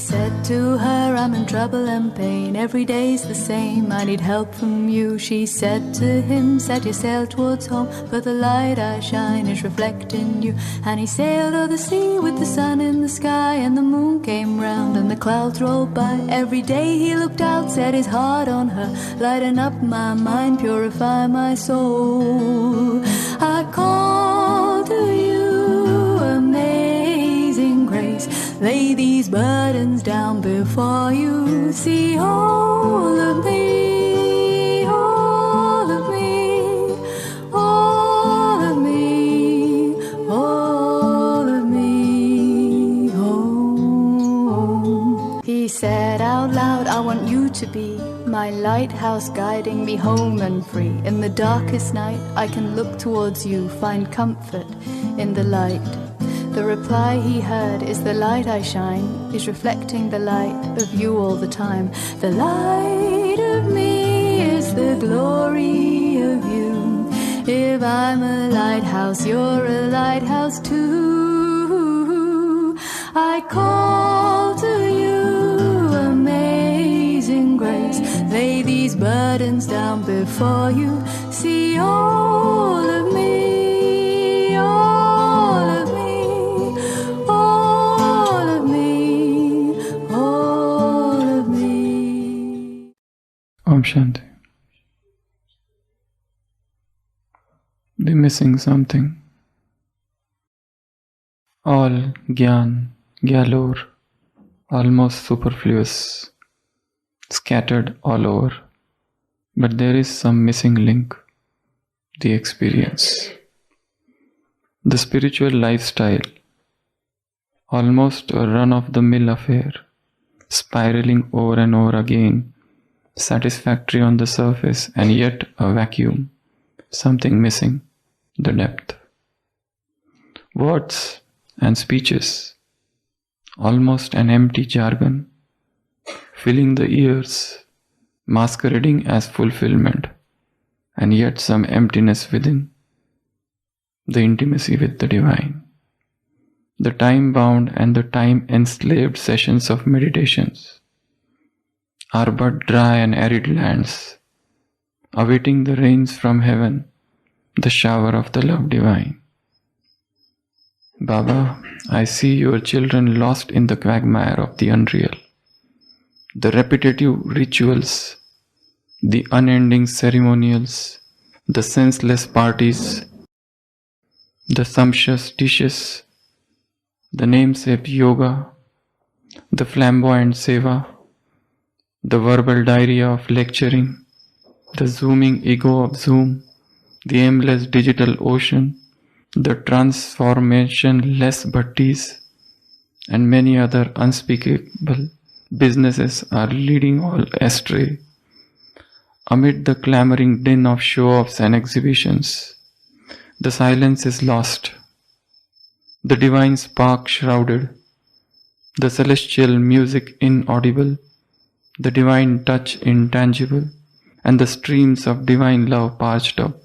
said to her, I'm in trouble and pain, every day's the same, I need help from you. She said to him, set your sail towards home, for the light I shine is reflecting you. And he sailed o'er the sea with the sun in the sky, and the moon came round and the clouds rolled by. Every day he looked out, set his heart on her, lighten up my mind, purify my soul. I call to you, amazing grace, lay these burdens down before you. See all of me, all of me, all of me, all of me. Oh. He said out loud, I want you to be my lighthouse, guiding me home and free. In the darkest night I can look towards you, find comfort in the light. The reply he heard is the light I shine is reflecting the light of you all the time. The light of me is the glory of you. If I'm a lighthouse, you're a lighthouse too. I call to you, amazing grace, lay these burdens down before you. See all of me, all of me, all of me, all of me. Om Shanti. Be missing something. All Gyan, Gyalor, almost superfluous, scattered all over. But there is some missing link, the experience. The spiritual lifestyle, almost a run-of-the-mill affair, spiraling over and over again, satisfactory on the surface and yet a vacuum, something missing, the depth. Words and speeches, almost an empty jargon, filling the ears, masquerading as fulfillment, and yet some emptiness within, the intimacy with the divine. The time-bound and the time-enslaved sessions of meditations are but dry and arid lands, awaiting the rains from heaven, the shower of the love divine. Baba, I see your children lost in the quagmire of the unreal. The repetitive rituals, the unending ceremonials, the senseless parties, the sumptuous dishes, the namesake yoga, the flamboyant seva, the verbal diarrhea of lecturing, the zooming ego of Zoom, the aimless digital ocean, the transformation-less bhattis, and many other unspeakable businesses are leading all astray. Amid the clamoring din of show-offs and exhibitions, the silence is lost, the divine spark shrouded, the celestial music inaudible, the divine touch intangible, and the streams of divine love parched up.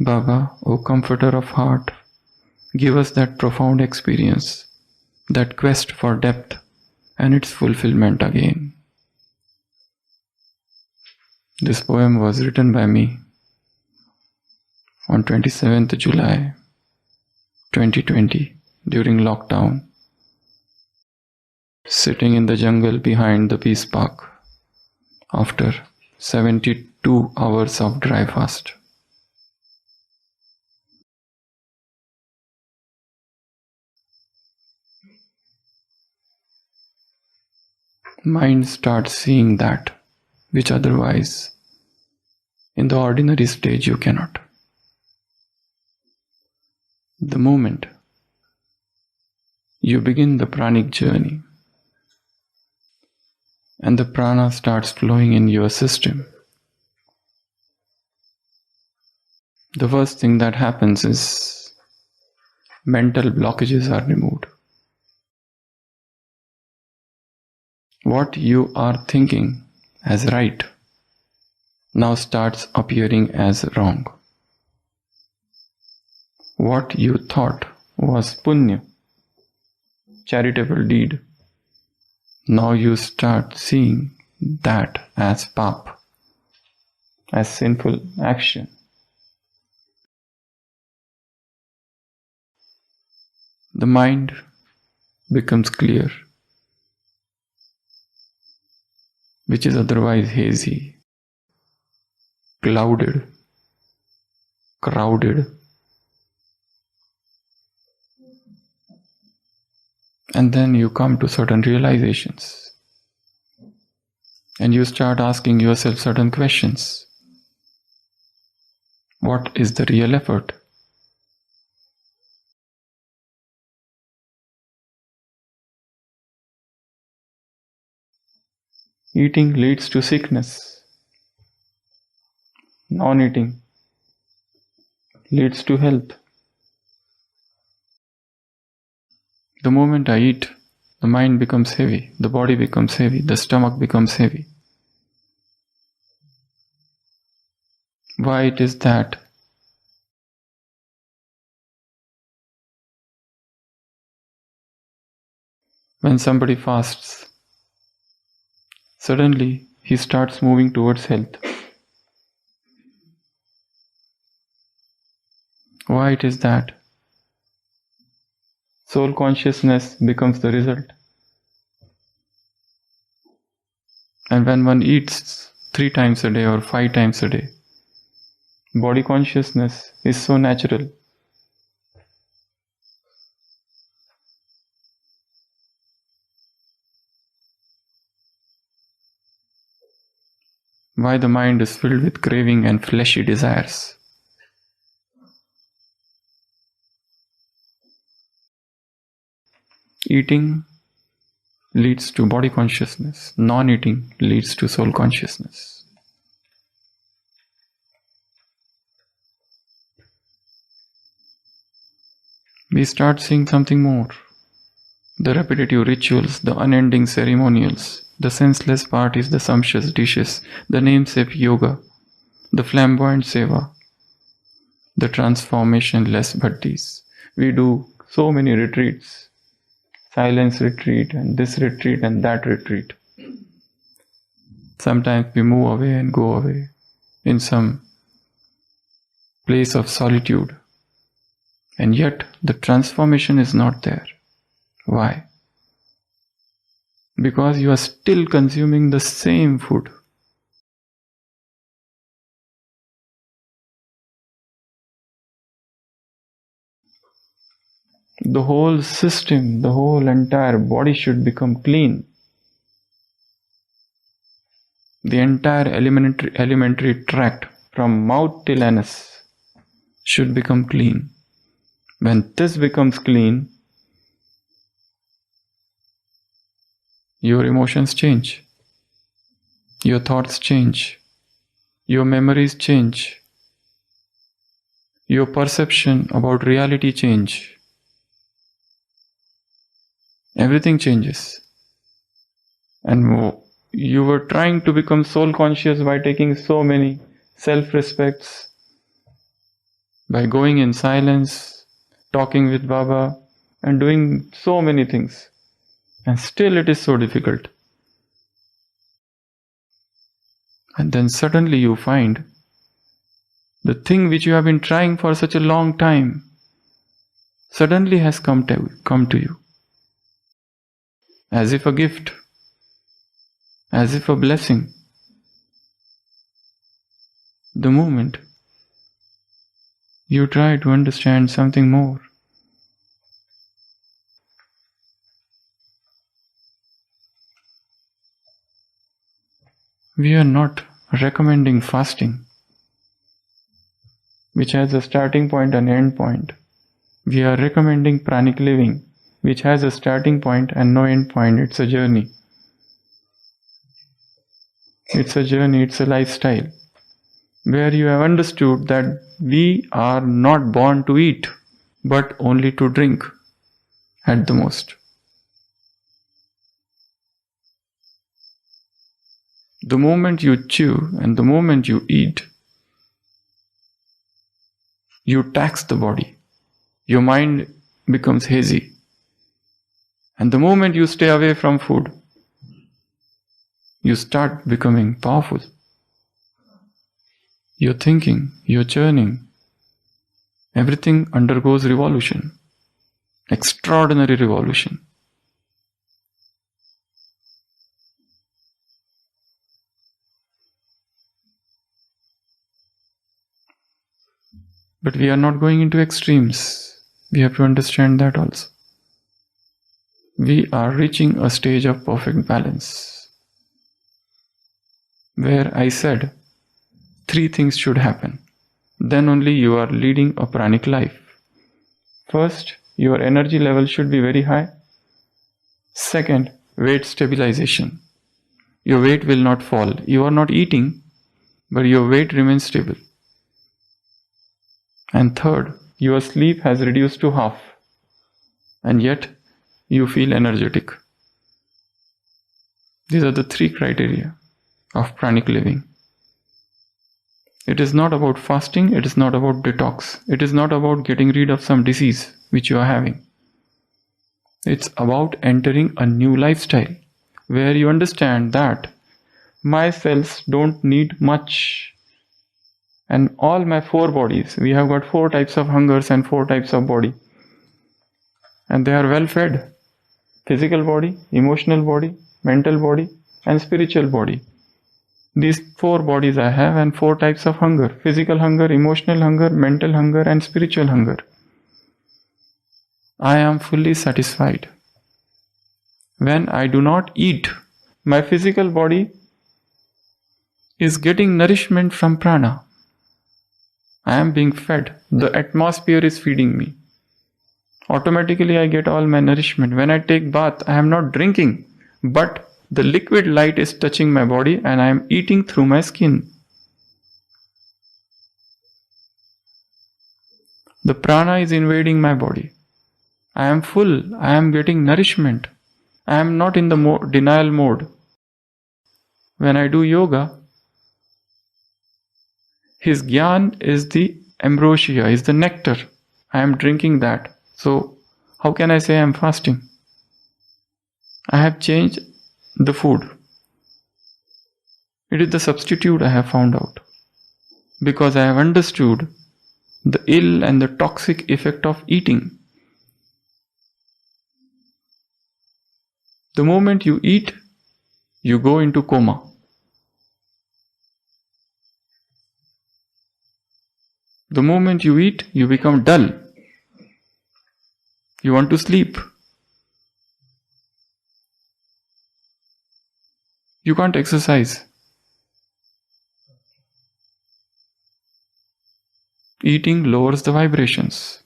Baba, O comforter of heart, give us that profound experience, that quest for depth and its fulfillment again. This poem was written by me on 27th July 2020 during lockdown, sitting in the jungle behind the Peace Park after 72 hours of dry fast. Mind starts seeing that which otherwise in the ordinary stage you cannot. The moment you begin the pranic journey and the prana starts flowing in your system, the first thing that happens is mental blockages are removed. What you are thinking as right now starts appearing as wrong. What you thought was punya, charitable deed, Now you start seeing that as pap, as sinful action. The mind becomes clear, which is otherwise hazy, clouded, crowded. And then you come to certain realizations. And you start asking yourself certain questions. What is the real effort? Eating leads to sickness. Non-eating leads to health. The moment I eat, the mind becomes heavy, the body becomes heavy, the stomach becomes heavy. Why it is that? When somebody fasts, suddenly he starts moving towards health. Why it is that? Soul consciousness becomes the result. And when one eats 3 times a day or 5 times a day, body consciousness is so natural. Why the mind is filled with craving and fleshy desires? Eating leads to body consciousness. Non-eating leads to soul consciousness. We start seeing something more. The repetitive rituals, the unending ceremonials, the senseless parties, the sumptuous dishes, the namesake yoga, the flamboyant seva, the transformation-less bhattis. We do so many retreats. Silence retreat and this retreat and that retreat. Sometimes we move away and go away in some place of solitude. And yet the transformation is not there. Why? Because you are still consuming the same food. The whole system, the whole entire body should become clean. The entire alimentary tract from mouth till anus should become clean. When this becomes clean, your emotions change, your thoughts change, your memories change, your perception about reality change. Everything changes. And you were trying to become soul conscious by taking so many self-respects, by going in silence, talking with Baba, and doing so many things. And still it is so difficult. And then suddenly you find the thing which you have been trying for such a long time suddenly has come to you. As if a gift, as if a blessing. The moment you try to understand something more, we are not recommending fasting, which has a starting point and end point. We are recommending pranic living, which has a starting point and no end point. It's a journey. It's a journey, it's a lifestyle, where you have understood that we are not born to eat, but only to drink at the most. The moment you chew and the moment you eat, you tax the body. Your mind becomes hazy. And the moment you stay away from food, you start becoming powerful. Your thinking, your churning, everything undergoes revolution. Extraordinary revolution. But we are not going into extremes. We have to understand that also. We are reaching a stage of perfect balance, where I said 3 things should happen. Then only you are leading a pranic life. First, your energy level should be very high. Second, weight stabilization. Your weight will not fall. You are not eating, but your weight remains stable. And third, your sleep has reduced to half, and yet you feel energetic. These are the 3 criteria of pranic living. It is not about fasting, it is not about detox, it is not about getting rid of some disease which you are having. It's about entering a new lifestyle where you understand that my cells don't need much. And all my 4 bodies, we have got 4 types of hungers and 4 types of body. And they are well fed. Physical body, emotional body, mental body, and spiritual body. These 4 bodies I have and 4 types of hunger. Physical hunger, emotional hunger, mental hunger, and spiritual hunger. I am fully satisfied. When I do not eat, my physical body is getting nourishment from prana. I am being fed. The atmosphere is feeding me. Automatically I get all my nourishment. When I take bath, I am not drinking, but the liquid light is touching my body and I am eating through my skin. The prana is invading my body. I am full. I am getting nourishment. I am not in the denial mode. When I do yoga, his gyan is the ambrosia, is the nectar. I am drinking that. So, how can I say I am fasting? I have changed the food. It is the substitute I have found out. Because I have understood the ill and the toxic effect of eating. The moment you eat, you go into coma. The moment you eat, you become dull. You want to sleep. You can't exercise. Eating lowers the vibrations.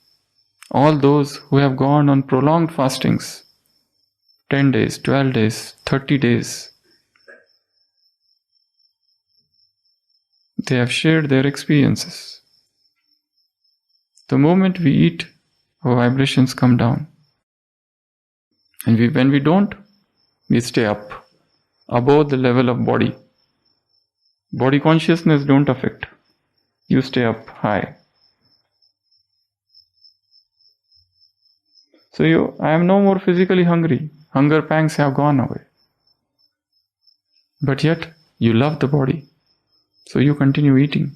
All those who have gone on prolonged fastings, 10 days, 12 days, 30 days, they have shared their experiences. The moment we eat, our vibrations come down. And when we don't, we stay up, above the level of body. Body consciousness don't affect. You stay up high. So I am no more physically hungry. Hunger pangs have gone away. But yet, you love the body. So you continue eating.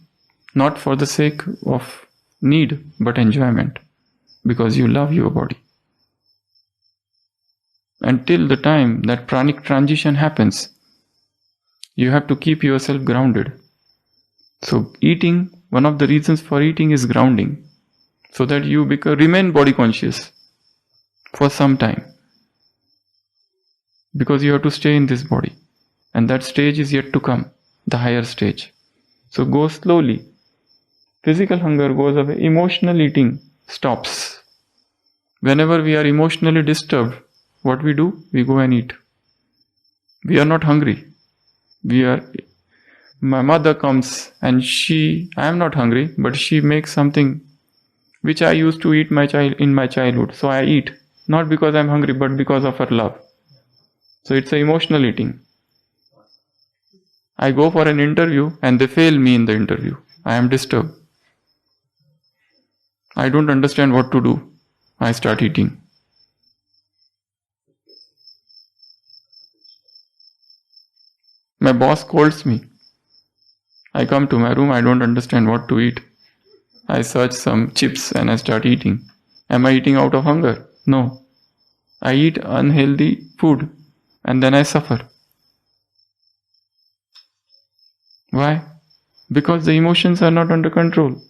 Not for the sake of need, but enjoyment. Because you love your body. Until the time that pranic transition happens, you have to keep yourself grounded. So eating, one of the reasons for eating is grounding. So that you remain body conscious for some time. Because you have to stay in this body. And that stage is yet to come, the higher stage. So go slowly. Physical hunger goes away. Emotional eating stops. Whenever we are emotionally disturbed, what we do? We go and eat. We are not hungry. My mother comes and I am not hungry, but she makes something which I used to eat in my childhood. So I eat. Not because I am hungry, but because of her love. So it's an emotional eating. I go for an interview and they fail me in the interview. I am disturbed. I don't understand what to do. I start eating. My boss scolds me. I come to my room, I don't understand what to eat. I search some chips and I start eating. Am I eating out of hunger? No. I eat unhealthy food and then I suffer. Why? Because the emotions are not under control.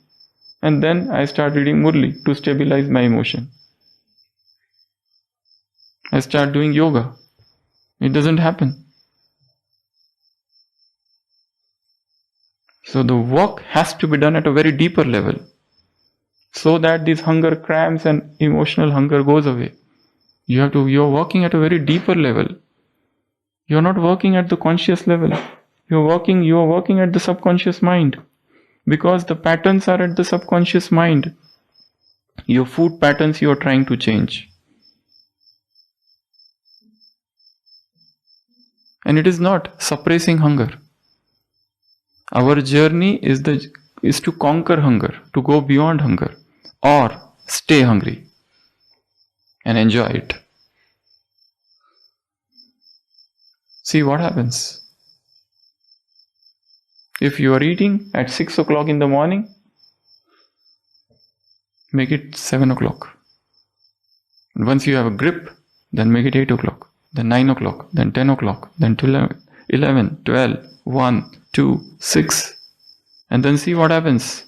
And then I start reading Murli to stabilize my emotion. I start doing yoga. It doesn't happen. So the work has to be done at a very deeper level so that this hunger cramps and emotional hunger goes away. You're working at a very deeper level. You're not working at the conscious level. You are working at the subconscious mind because the patterns are at the subconscious mind. Your food patterns you are trying to change. And it is not suppressing hunger. Our journey is to conquer hunger, to go beyond hunger, or stay hungry and enjoy it. See what happens. If you are eating at 6 o'clock in the morning, make it 7 o'clock. And once you have a grip, then make it 8 o'clock, then 9 o'clock, then 10 o'clock, then 11, 12, 1, 2, 6, and then see what happens.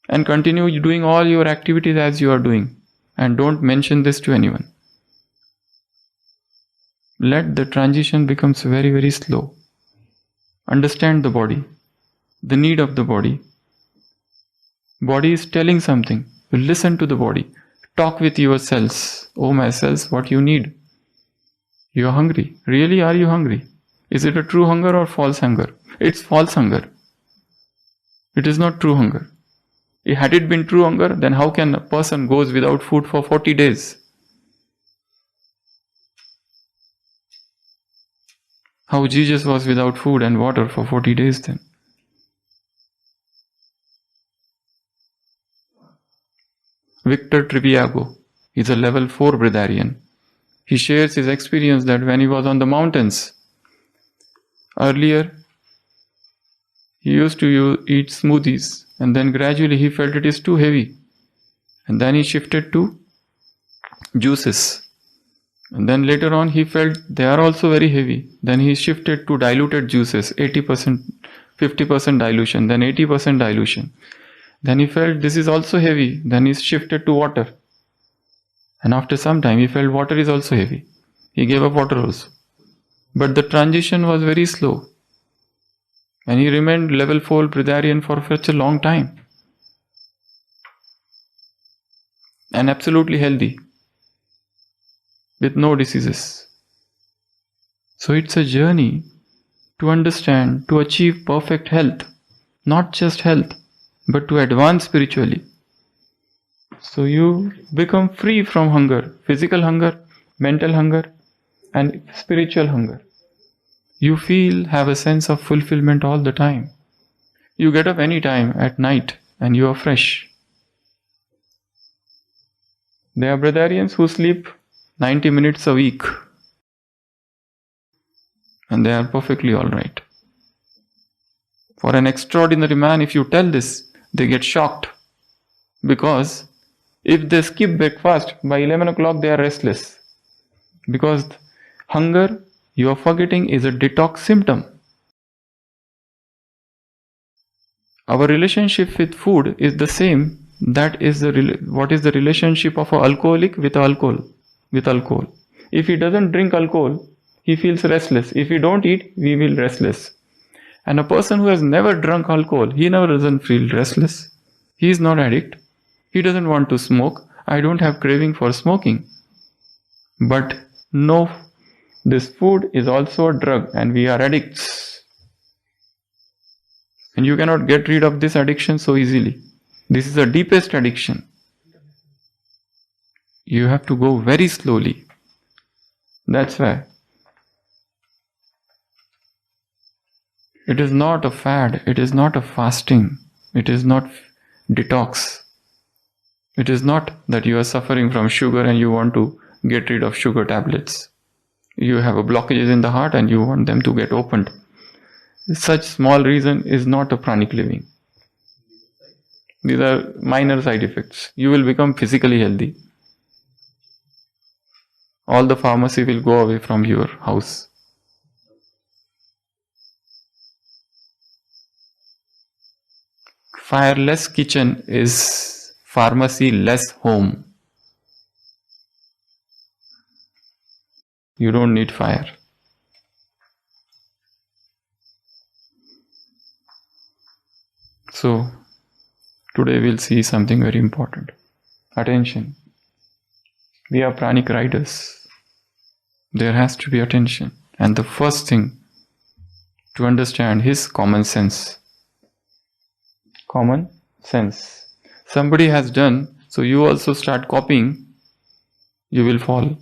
And continue doing all your activities as you are doing. And don't mention this to anyone. Let the transition becomes very, very slow. Understand the body, the need of the body. Body is telling something. You listen to the body. Talk with your cells. Oh, my cells, what you need? You are hungry. Really, are you hungry? Is it a true hunger or false hunger? It's false hunger. It is not true hunger. Had it been true hunger, then how can a person goes without food for 40 days? How Jesus was without food and water for 40 days then? Victor Triviago is a level 4 Breatharian. He shares his experience that when he was on the mountains, earlier he used to eat smoothies and then gradually he felt it is too heavy. And then he shifted to juices. And then later on he felt they are also very heavy. Then he shifted to diluted juices, 80%, 50% dilution, then 80% dilution. Then he felt this is also heavy. Then he shifted to water. And after some time he felt water is also heavy. He gave up water also. But the transition was very slow. And he remained level 4 Breatharian for such a long time. And absolutely healthy. With no diseases. So it's a journey to understand, to achieve perfect health. Not just health, but to advance spiritually. So you become free from hunger, physical hunger, mental hunger, and spiritual hunger. You have a sense of fulfillment all the time. You get up any time at night and you are fresh. There are Breatharians who sleep 90 minutes a week. And they are perfectly alright. For an extraordinary man, if you tell this, they get shocked. Because if they skip breakfast, by 11 o'clock they are restless. Because hunger, you are forgetting, is a detox symptom. Our relationship with food is the same. That is what is the relationship of an alcoholic with alcohol. If he doesn't drink alcohol, he feels restless. If he don't eat, we will restless. And a person who has never drunk alcohol, he never doesn't feel restless. He is not addict. He doesn't want to smoke. I don't have craving for smoking. But no, this food is also a drug and we are addicts. And you cannot get rid of this addiction so easily. This is the deepest addiction. You have to go very slowly. That's why. It is not a fad. It is not a fasting. It is not detox. It is not that you are suffering from sugar and you want to get rid of sugar tablets. You have a blockages in the heart and you want them to get opened. Such small reason is not a pranic living. These are minor side effects. You will become physically healthy. All the pharmacy will go away from your house. Fireless kitchen is pharmacy less home. You don't need fire. So, today we'll see something very important. Attention. We are pranic riders. There has to be attention. And the first thing to understand is common sense. Common sense. Somebody has done, so you also start copying, you will fall.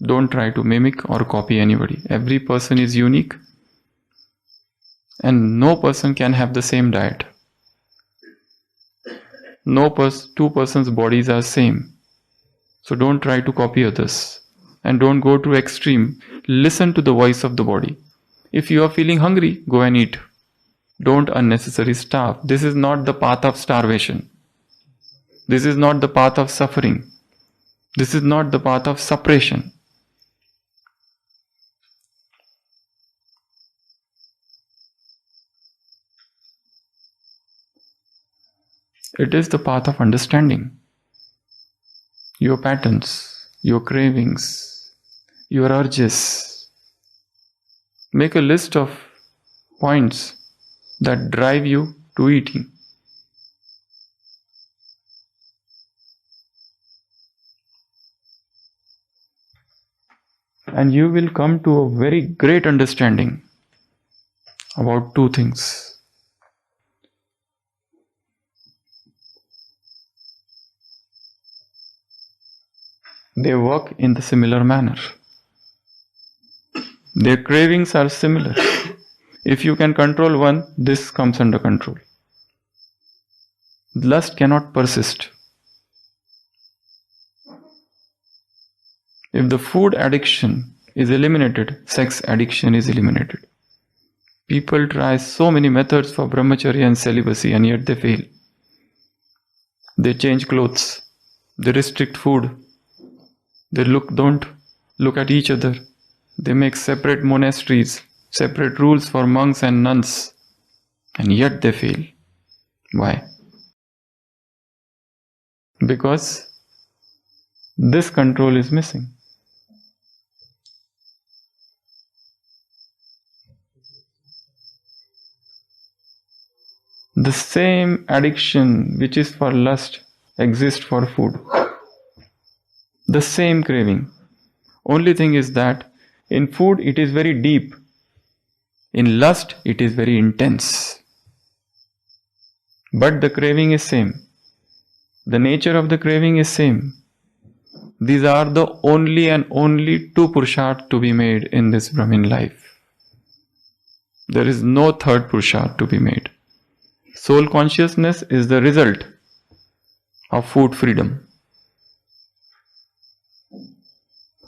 Don't try to mimic or copy anybody. Every person is unique. And no person can have the same diet. Two persons' bodies are same. So don't try to copy others. And don't go to extreme. Listen to the voice of the body. If you are feeling hungry, go and eat. Don't unnecessarily starve. This is not the path of starvation. This is not the path of suffering. This is not the path of suppression. It is the path of understanding your patterns, your cravings, your urges. Make a list of points that drive you to eating. And you will come to a very great understanding about two things. They work in the similar manner. Their cravings are similar. If you can control one, this comes under control. Lust cannot persist. If the food addiction is eliminated, sex addiction is eliminated. People try so many methods for brahmacharya and celibacy and yet they fail. They change clothes. They restrict food. They don't look at each other. They make separate monasteries, separate rules for monks and nuns. And yet they fail. Why? Because this control is missing. The same addiction which is for lust exists for food. The same craving. Only thing is that in food it is very deep. In lust it is very intense. But the craving is same. The nature of the craving is same. These are the only and only two purushart to be made in this Brahmin life. There is no third purushart to be made. Soul consciousness is the result of food freedom.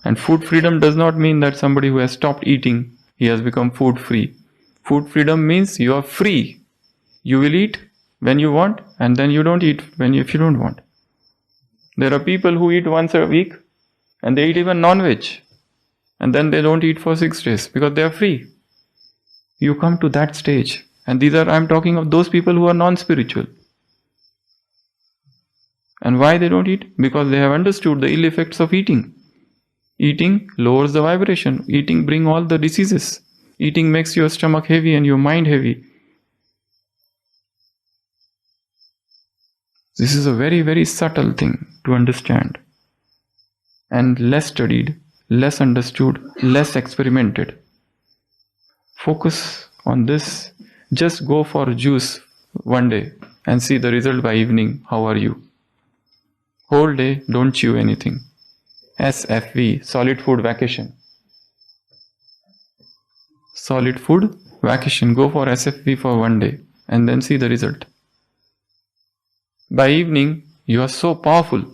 And food freedom does not mean that somebody who has stopped eating, he has become food free. Food freedom means you are free. You will eat when you want and then you don't eat if you don't want. There are people who eat once a week and they eat even non-veg and then they don't eat for 6 days because they are free. You come to that stage. And I am talking of those people who are non-spiritual. And why they don't eat? Because they have understood the ill effects of eating. Eating lowers the vibration. Eating brings all the diseases. Eating makes your stomach heavy and your mind heavy. This is a very, very subtle thing to understand. And less studied, less understood, less experimented. Focus on this. Just go for juice one day and see the result by evening. How are you? Whole day, don't chew anything. SFV, solid food vacation. Solid food vacation. Go for SFV for one day and then see the result. By evening, you are so powerful.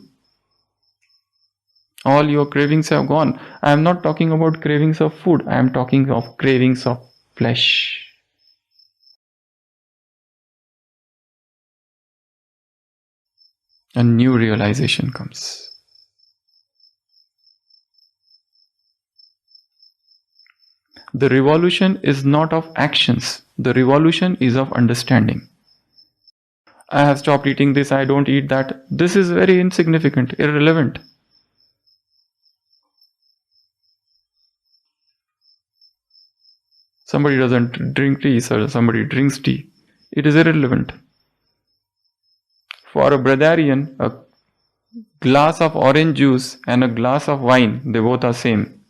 All your cravings have gone. I am not talking about cravings of food. I am talking of cravings of flesh. a new realization comes. The revolution is not of actions. The revolution is of understanding. I have stopped eating this, I don't eat that. This is very insignificant, irrelevant. Somebody doesn't drink tea, so somebody drinks tea. It is irrelevant. For a breatharian, a glass of orange juice and a glass of wine, they both are same.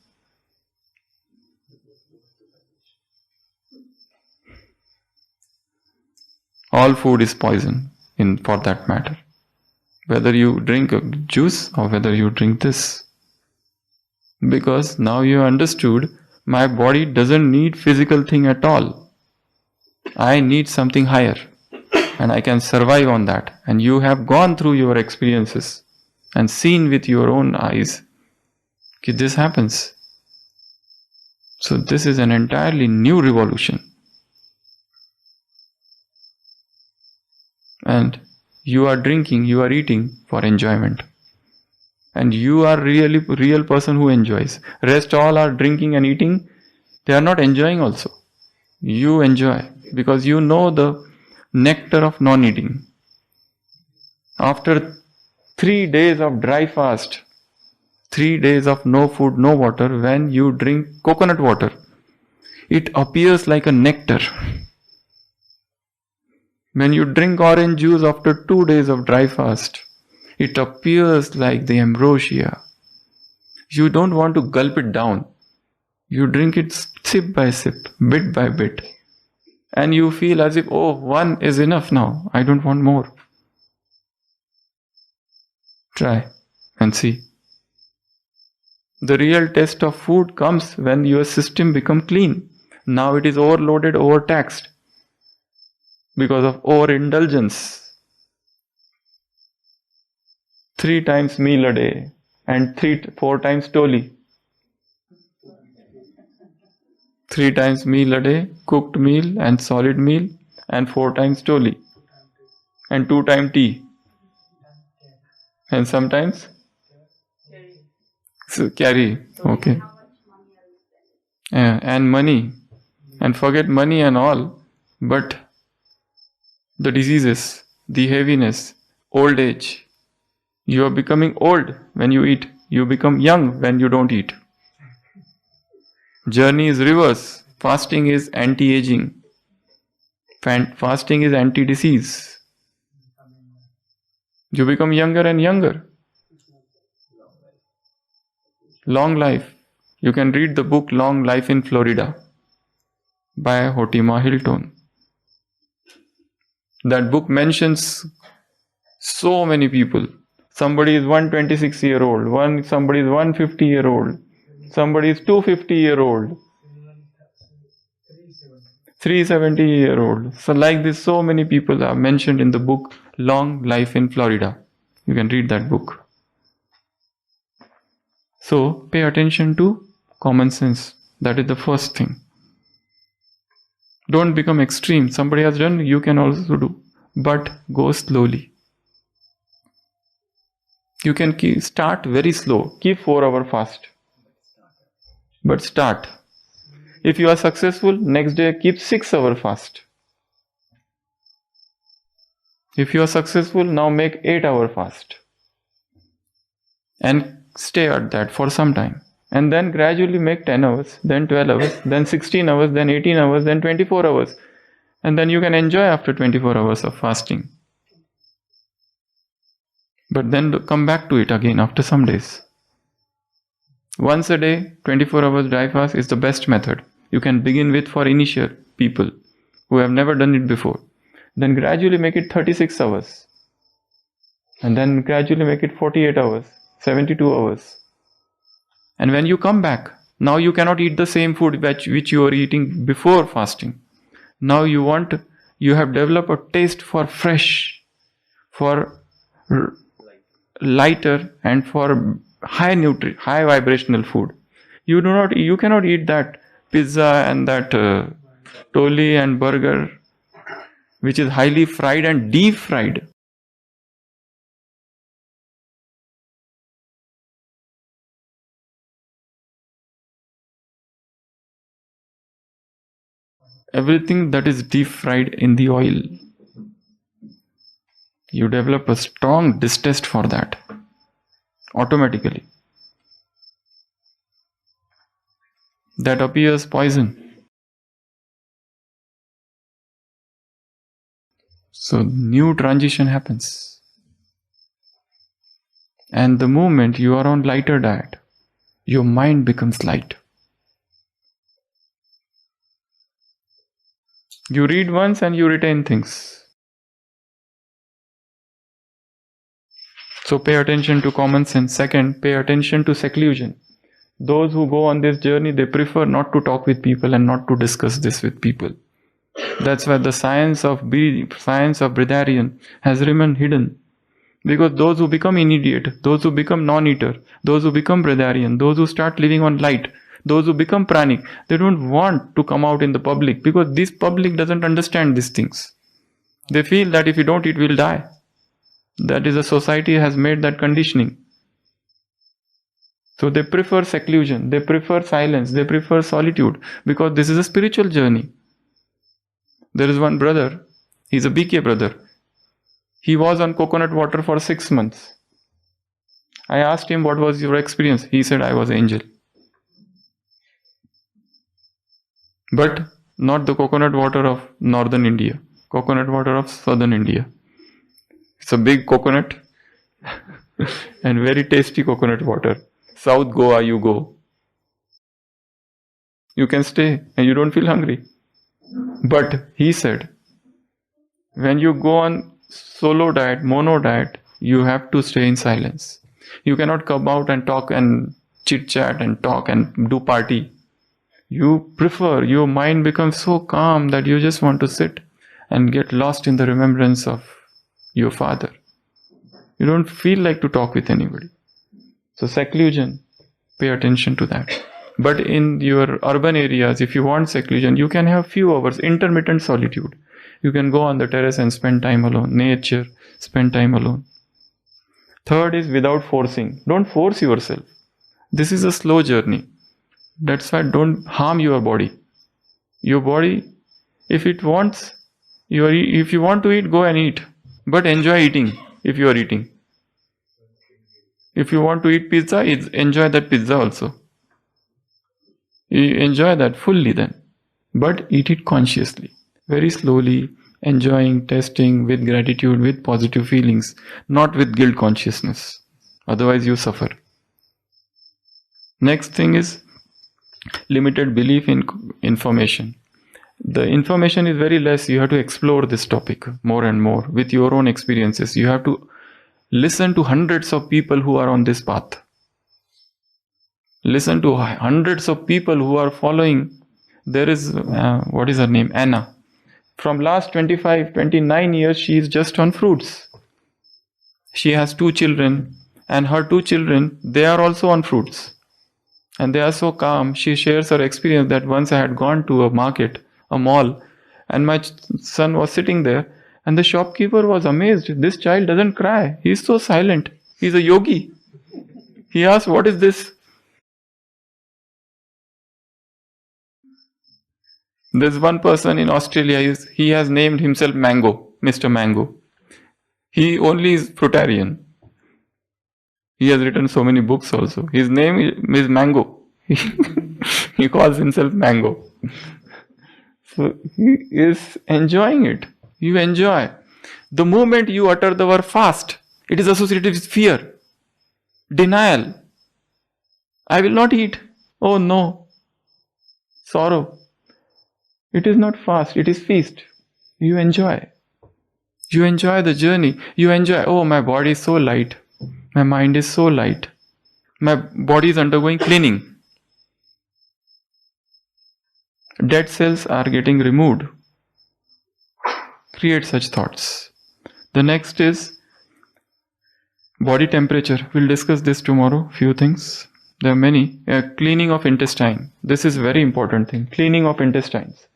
All food is poison, for that matter. Whether you drink a juice or whether you drink this. Because now you understood, my body doesn't need physical thing at all. I need something higher. And I can survive on that. And you have gone through your experiences and seen with your own eyes that this happens. So this is an entirely new revolution. And you are drinking, you are eating for enjoyment. And you are really real person who enjoys. Rest all are drinking and eating. They are not enjoying also. You enjoy because you know the nectar of non-eating. After 3 days of dry fast, 3 days of no food, no water, when you drink coconut water, it appears like a nectar. When you drink orange juice after 2 days of dry fast, it appears like the ambrosia. You don't want to gulp it down. You drink it sip by sip, bit by bit. And you feel as if, oh, one is enough now. I don't want more. Try and see. The real test of food comes when your system becomes clean. Now it is overloaded, overtaxed because of overindulgence. 3 times meal a day and 4 times toli. 3 times meal a day, cooked meal and solid meal, and 4 times toli. And 2 times tea. And sometimes? So carry. Okay. And money. And forget money and all. But the diseases, the heaviness, old age. You are becoming old when you eat. You become young when you don't eat. Journey is reverse. Fasting is anti-aging. Fasting is anti-disease. You become younger and younger. Long life. You can read the book Long Life in Florida by Hotima Hilton. That book mentions so many people. Somebody is 126-year-old, somebody is 150-year-old, somebody is 250-year-old, 370-year-old. So like this, so many people are mentioned in the book Long Life in Florida. You can read that book. So pay attention to common sense. That is the first thing. Don't become extreme. Somebody has done, you can also do. But go slowly. You can start very slow. Keep 4-hour fast. But start. If you are successful, next day keep 6-hour fast. If you are successful, now make 8-hour fast. And stay at that for some time. And then gradually make 10 hours, then 12 hours, then 16 hours, then 18 hours, then 24 hours. And then you can enjoy after 24 hours of fasting. But then come back to it again after some days. Once a day, 24 hours dry fast is the best method. You can begin with for initial people who have never done it before. Then gradually make it 36 hours. And then gradually make it 48 hours, 72 hours. And when you come back, now you cannot eat the same food which you were eating before fasting. Now you have developed a taste for fresh, for lighter and for high vibrational food. You cannot eat that pizza and that toli and burger which is highly fried and deep fried. everything that is deep fried in the oil. You develop a strong distaste for that automatically. That appears poison. So new transition happens. And the moment you are on lighter diet, your mind becomes light. You read once and you retain things. So pay attention to common sense. Second, pay attention to seclusion. Those who go on this journey, they prefer not to talk with people and not to discuss this with people. That's why the science of breatharian has remained hidden. Because those who become inebriate, those who become non-eater, those who become breatharian, those who start living on light, those who become pranic, they don't want to come out in the public because this public doesn't understand these things. They feel that if you don't eat, we'll die. That is, a society has made that conditioning. So they prefer seclusion, they prefer silence, they prefer solitude because this is a spiritual journey. There is one brother, he's a BK brother. He was on coconut water for 6 months. I asked him, what was your experience? He said, I was an angel. But not the coconut water of northern India, coconut water of southern India. It's a big coconut and very tasty coconut water. South Goa you go. You can stay and you don't feel hungry. But he said, when you go on solo diet, mono diet, you have to stay in silence. You cannot come out and talk and chit chat and talk and do party. You prefer, your mind becomes so calm that you just want to sit and get lost in the remembrance of your father. You don't feel like to talk with anybody. So seclusion, pay attention to that. But in your urban areas, if you want seclusion, you can have few hours, intermittent solitude. You can go on the terrace and spend time alone. Nature, spend time alone. Third is without forcing. Don't force yourself. This is a slow journey. That's why don't harm your body. Your body, if it wants, if you want to eat, go and eat. But enjoy eating if you are eating. If you want to eat pizza, enjoy that pizza also. You enjoy that fully then. But eat it consciously. Very slowly, enjoying, tasting with gratitude, with positive feelings, not with guilt consciousness. Otherwise you suffer. Next thing is limited belief in information. The information is very less. You have to explore this topic more and more with your own experiences. You have to listen to hundreds of people who are on this path. Listen to hundreds of people who are following. There is, what is her name? Anna. From last 29 years, she is just on fruits. She has 2 children, and her 2 children, they are also on fruits. And they are so calm. She shares her experience that once I had gone to a market, a mall, and my son was sitting there, and the shopkeeper was amazed. This child doesn't cry. He is so silent. He is a yogi. He asked, what is this? There's one person in Australia, he has named himself Mango, Mr. Mango. He only is fruitarian. He has written so many books also. His name is Mango. He calls himself Mango. So he is enjoying it. You enjoy. The moment you utter the word fast, it is associated with fear, denial. I will not eat. Oh no. Sorrow. It is not fast, it is feast. You enjoy. You enjoy the journey. You enjoy, oh, my body is so light. My mind is so light. My body is undergoing cleaning. Dead cells are getting removed. Create such thoughts. The next is body temperature. We'll discuss this tomorrow. Few things. There are many. Cleaning of intestine. This is very important thing. Cleaning of intestines.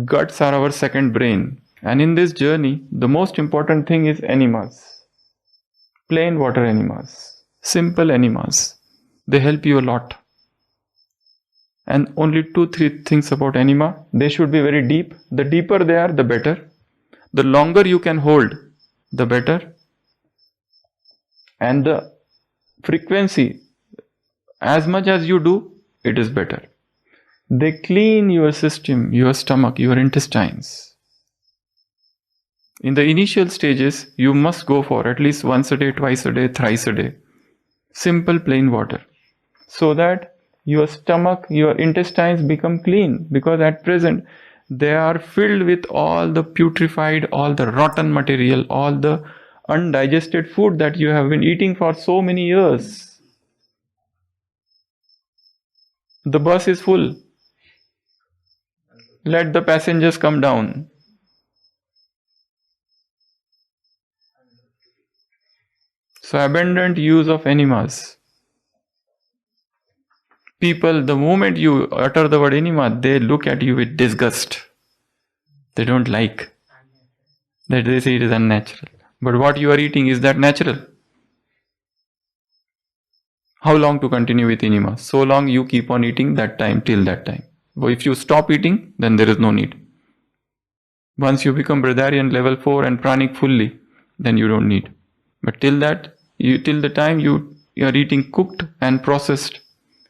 Guts are our second brain. And in this journey, the most important thing is enemas. Plain water enemas. Simple enemas. They help you a lot. And only 2-3 things about enema. They should be very deep. The deeper they are, the better. The longer you can hold, the better. And the frequency, as much as you do, it is better. They clean your system, your stomach, your intestines. In the initial stages, you must go for at least once a day, twice a day, thrice a day. Simple plain water. So that your stomach, your intestines become clean, because at present they are filled with all the putrefied, all the rotten material, all the undigested food that you have been eating for so many years. The bus is full. Let the passengers come down. So abundant use of enemas. People, the moment you utter the word enema, they look at you with disgust. They don't like. That they say it is unnatural. But what you are eating, is that natural? How long to continue with enema? So long you keep on eating that time, till that time. But if you stop eating, then there is no need. Once you become Breatharian level 4 and Pranic fully, then you don't need. But till that, till the time you are eating cooked and processed,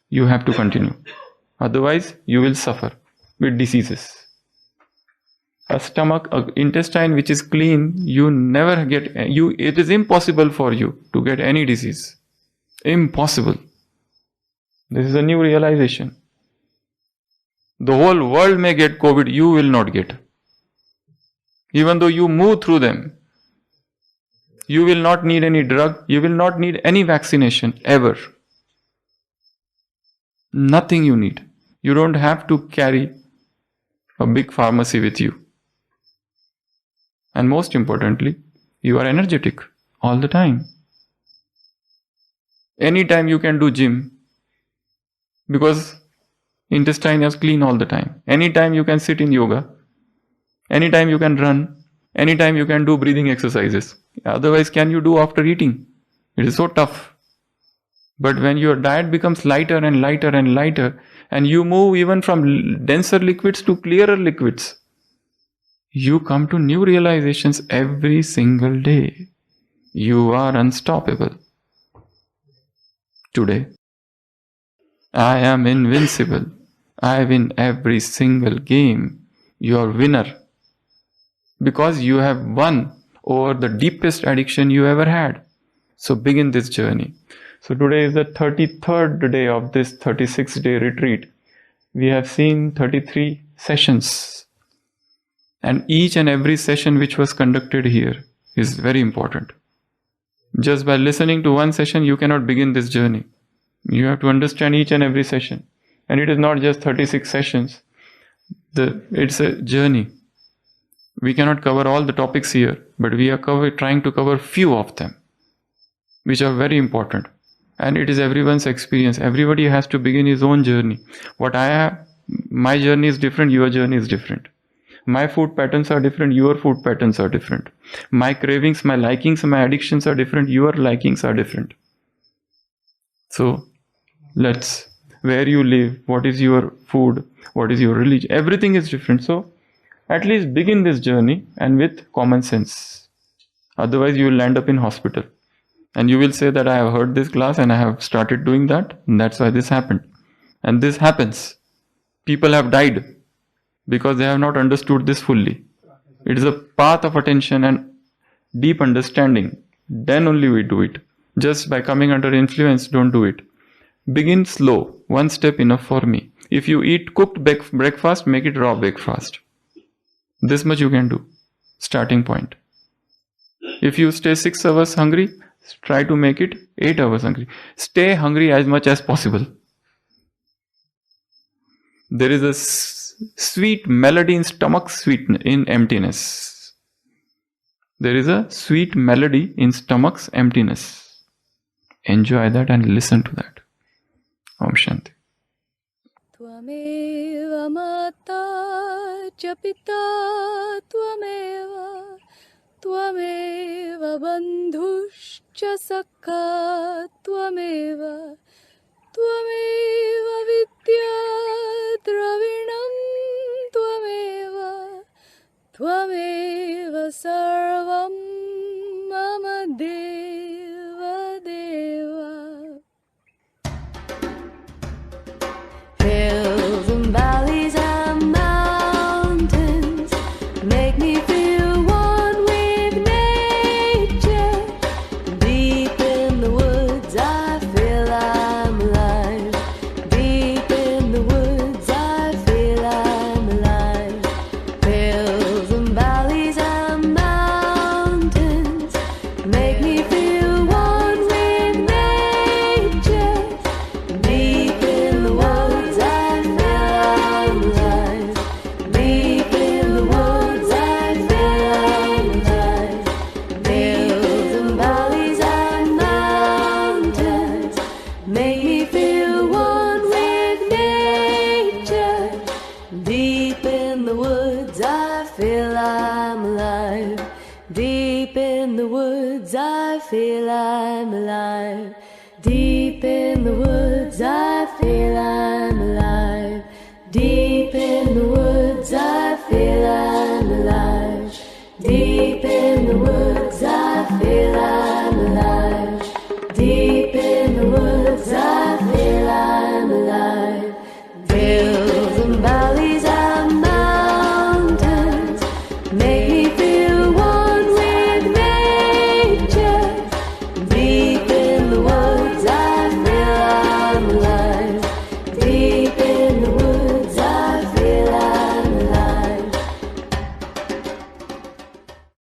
you have to continue. Otherwise, you will suffer with diseases. A stomach, an intestine which is clean, you never get, it is impossible for you to get any disease. Impossible. This is a new realization. The whole world may get COVID, you will not get. Even though you move through them, you will not need any drug, you will not need any vaccination ever. Nothing you need. You don't have to carry a big pharmacy with you. And most importantly, you are energetic all the time. Anytime you can do gym, because intestine is clean all the time. Anytime you can sit in yoga. Anytime you can run. Anytime you can do breathing exercises. Otherwise, can you do after eating? It is so tough. But when your diet becomes lighter and lighter and lighter, and you move even from denser liquids to clearer liquids, you come to new realizations every single day. You are unstoppable. Today, I am invincible. I win every single game. You are winner. Because you have won over the deepest addiction you ever had. So begin this journey. So today is the 33rd day of this 36-day retreat. We have seen 33 sessions. And each and every session which was conducted here is very important. Just by listening to one session, you cannot begin this journey. You have to understand each and every session. And it is not just 36 sessions. It's a journey. We cannot cover all the topics here, but we are trying to cover few of them, which are very important. And it is everyone's experience. Everybody has to begin his own journey. What I have, my journey is different, your journey is different. My food patterns are different, your food patterns are different. My cravings, my likings, my addictions are different, your likings are different. So, where you live, what is your food, what is your religion, everything is different. So, at least begin this journey and with common sense. Otherwise, you will end up in hospital. And you will say that I have heard this class and I have started doing that. And that's why this happened. And this happens. People have died because they have not understood this fully. It is a path of attention and deep understanding. Then only we do it. Just by coming under influence, don't do it. Begin slow. One step enough for me. If you eat cooked breakfast, make it raw breakfast. This much you can do. Starting point. If you stay 6 hours hungry, try to make it 8 hours hungry. Stay hungry as much as possible. There is a sweet melody in stomach, sweet in emptiness. There is a sweet melody in stomach's emptiness. Enjoy that and listen to that. Om Shanti. Tvameva mata cha pita tvameva tvameva bandhushcha sakha tvameva Tvameva vidya dravinam tvameva, tvameva sarvam mama deva deva. Hills and valleys and mountains make me feel one with nature. Deep in the woods I feel I'm alive. Deep in the woods I feel I'm alive. Hills and valleys and mountains make me feel one with nature. Deep in the woods I feel I'm alive. Deep in the woods I feel I'm alive. Hills and valleys and mountains make me feel one with nature. Deep in the woods I feel I'm alive. Deep in the woods I feel I'm alive. Deep in the woods I feel I'm alive. Deep in the woods I feel I'm alive. Deep in the woods I feel I'm alive.